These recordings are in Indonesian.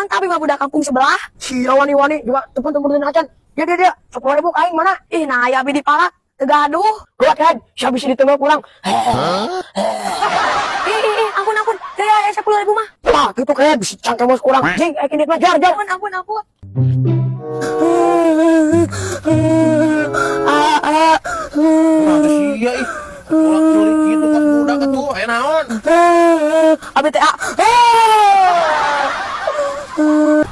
kan tapi mah budak kampung sebelah. Si wani-wani juga temen-temen acan. Dia 10.000 aing mana? Ih nah aya abdi di pala. Tegaduh. Kuat kan? Sia bisa di tengah kurang. Ampun. Ya 10.000 mah. Wah, gitu kayak bisa cangkem mos kurang. Jing, aing ini mah jar. Ampun. Nah, sia ih. Kalau culik gitu kan budak atuh, aya naon? Abi teh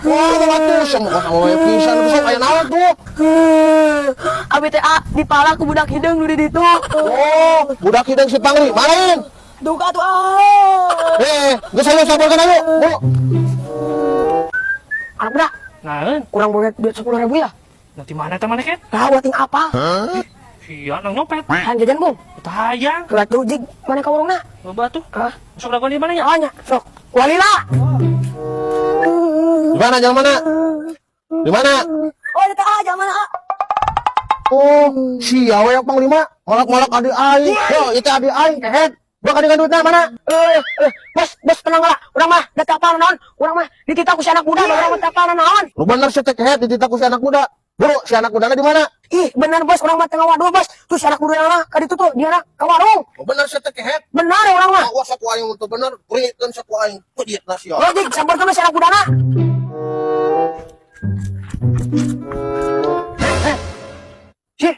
Wah, atuh sama we pisan besok aya naon tuh? Abi teh dipala ku budak hideung nu di ditu. Oh, budak hideung si Pangli, main. Duga tuh Geus aya sabarkan ayo. Bu. anak budak Nah, kurang boleh duit 10.000 ya. nanti mana teman kan? Nah, buat ting apa? Sia nang nyopet. Han jajan bung. Tayang. Kelat tuh jig mana ka warungna? Loba tuh. Hah? Masuk dagon di mana ya? Nya, sok. Walila. Di mana jalan mana? Di mana? Oh, itu aja mana? Oh, sia we yang Panglima, malak-malak adi aing. Yo, itu adi aing kehet. Gua kadang duitna mana? Bos tenang lah. Urang mah da tapal naon? Urang mah dititah ku si anak muda, urang mah tapal naon? Lu bener sih teh kehet dititah ku si anak muda. Bro, si anak mudana di mana? Ih, bener bos, urang mah tengah waduh bos. Tuh si anak muda mah ka ditu tuh, dia ka warung. Lu bener sih teh kehet. Bener urang mah. Awas saku aing untuk bener, prikeun saku aing. Pediet na sia. Oh, jig sabar si anak mudana. Sih.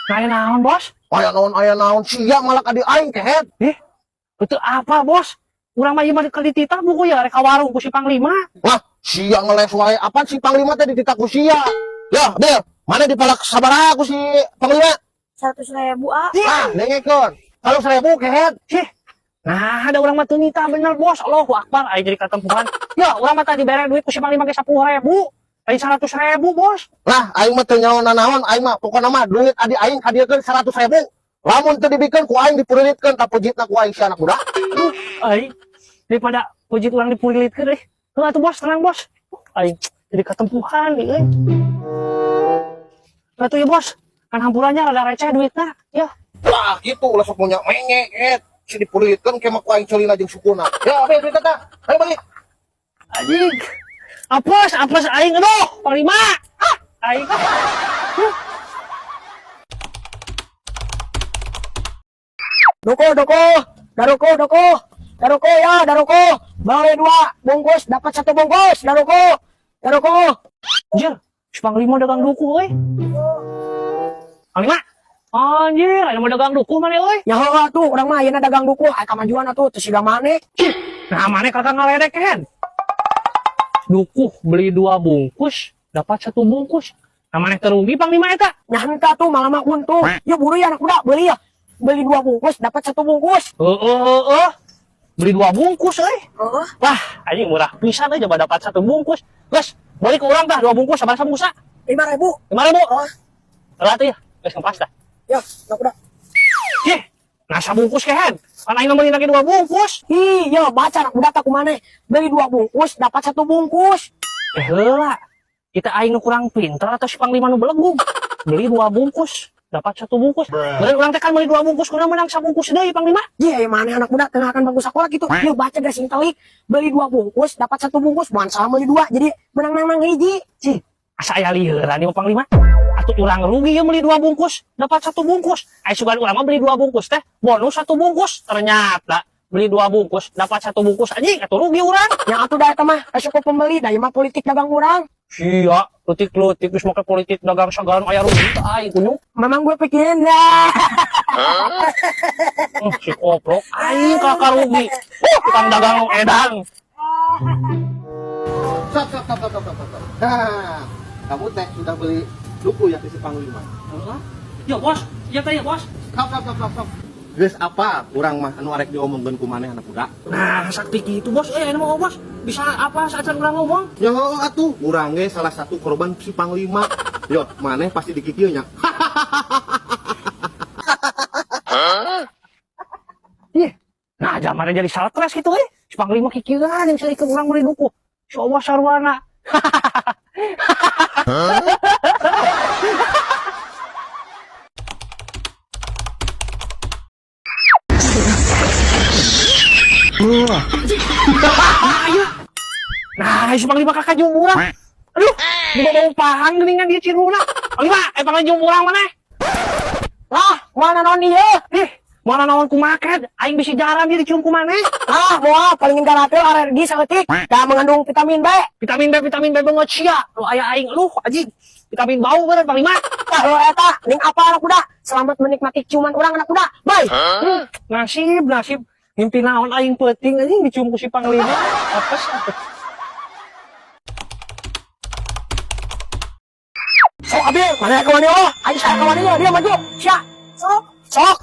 Kayak naon, Bos? Aya naon sia malak adi aing kehet. Itu apa, Bos? Urang mah ieu mah dikali titah buku ya rek ka warung ku si Panglima. Wah, sia ngeles wae. Apaan si Panglima teh dititah ku sia? Ya, Del, mana dipalak sabar aku si Panglima? 100.000 Nengekeun. Kalau 1.000 kehet. Sih. Nah, ada urang mah teu nitah bener, Bos. Allahu Akbar, aya jadi katempuhan. Ya, urang mah tadi dibere duit ku si Panglima ge 10.000. Aya 100.000, Bos. Lah, aing mah teu nyaon naon, aing mah pokona mah duit adi aing hadiekeun 100.000. Lamun teu dibikeun ku aing dipurilitkeun ka pejitna ku aing si anak muda. Ai, daripada pujit urang dipulilitkeun euy. Heuh atuh, Bos, tenang, Bos. Ai, jadi katempuhan ieu euy. Atuh ya, Bos. Kan hampurannya rada receh duitna, ya. Wah, gitu ulah sok punya mengeet. Si dipurilitkeun ke mah ku aing ceulina jeung sukuna. Ya, abi duit eta. Ayo balik. Anjing. Apes aing aduh, Panglima. Aing. Daroko. Beli 2 bungkus dapat 1 bungkus. Daroko. Anjir, si Panglima dagang duku euy. Panglima. Anjir, aya mah dagang duku mana euy? Ya heula tuh, urang mah ayeuna dagang duku, aya kamajuan atuh teu siga maneh. Nah, mana kakak ngaledek kan? Duku beli 2 bungkus, dapat 1 bungkus. Nah, mana terugi Panglima eta? Nya henteu tuh malah mah untung. Yuk buru ya anak muda, beli ya. Beli 2 bungkus dapat 1 bungkus. Beli 2 bungkus euy. Heeh. Wah, anjing murah pisan aja dapat 1 bungkus. Geus, balik ke urang tah 2 bungkus sabar sabungkus. 5.000. 5.000. Oh, Telat ya, geus ngepas dah. ya, anak muda. Yeh, nasa bungkus kehen. Kan aing beli lagi 2 bungkus. Iya, baca anak muda tak kumane. Beli 2 bungkus dapat 1 bungkus. Heula. Kita aing nu kurang pinter atau si Panglima nu belegug. Beli 2 bungkus, dapat 1 bungkus. Bener urang teh kan beli 2 bungkus, kurang menang 1 bungkus deui Panglima. Iya, mana anak muda tengah akan bangku sekolah gitu. Yuk baca gasing telik. Beli 2 bungkus dapat 1 bungkus. Bukan salah beli 2. Jadi menang hiji. Cih, asa aya lieuran ieu Panglima. Atuh urang rugi ya beli 2 bungkus, dapat 1 bungkus. Ai sugan urang mah beli 2 bungkus teh, bonus 1 bungkus. Ternyata beli 2 bungkus, dapat 1 bungkus anjing, atuh rugi urang. Yang atuh da eta mah resiko pembeli, da ieu mah politik dagang urang. Sia, letik-letik geus make politik dagang sagaran aya rugi teh ai kunyuk. Memang gue pikirin dah. Si koprok aing kakak rugi. Tukang dagang edan. Stop. Nah, kamu teh sudah beli duku ya ke si Panglima. Ya bos, ya teh ya bos. Stop. Geus apa urang mah anu arek diomongkeun ku maneh anak muda? Nah, sakti gitu bos. Ini mau bos. Bisa apa saat urang ngomong? Ya atuh, urang ge salah satu korban si Panglima. Yo, maneh pasti dikikieu nya. Ih, nah jamannya jadi stres gitu Si Panglima kikieuan yang saya urang beli duku. Coba sarwana. Nah, Nah, si Panglima kakak jumurang. Aduh, bau pahang geningan dia ciruna. Panglima, panglima jumurang mana? Lah, mana non dia? Mana naon kumaket? Aing bisa jalan dia dicium kumana? Ah, moal palingin garatel alergi saeutik. Da mengandung vitamin B. Vitamin B banget sia. Lu aya aing lu anjing. Vitamin bau bener Panglima. Tah lo eta, ning apa anak kuda? Selamat menikmati ciuman urang anak kuda. Bye. Nasib. Mimpi naon aing penting anjing dicium ku si Panglima. Apes. Sok Abil, mana ke mana lo? Aing saya ke mana dia maju. Sia. Sok.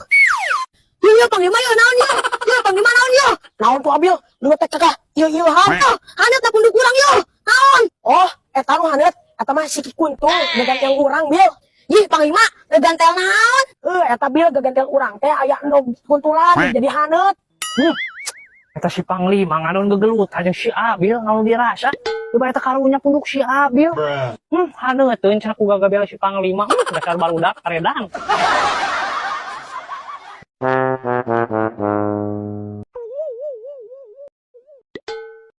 Iya Panglima ya naon ya? Ya Panglima naon ya? Naon tuh Abil? Lu teh kagak. Iya hanet da punduk urang ya. Naon? Oh, eta nu hanet. Eta mah si Kuntung gagantel urang Bil. Ih Panglima gagantel naon? Eta Bil gagantel urang teh aya endog kuntulan jadi hanet. Eta si Panglima ngadon gegelut hanya si Abil ngalun dirasa. Coba eta karunya punduk si Abil. Haneuteun cenah ku gagabel si Panglima. Dasar barudak karedang.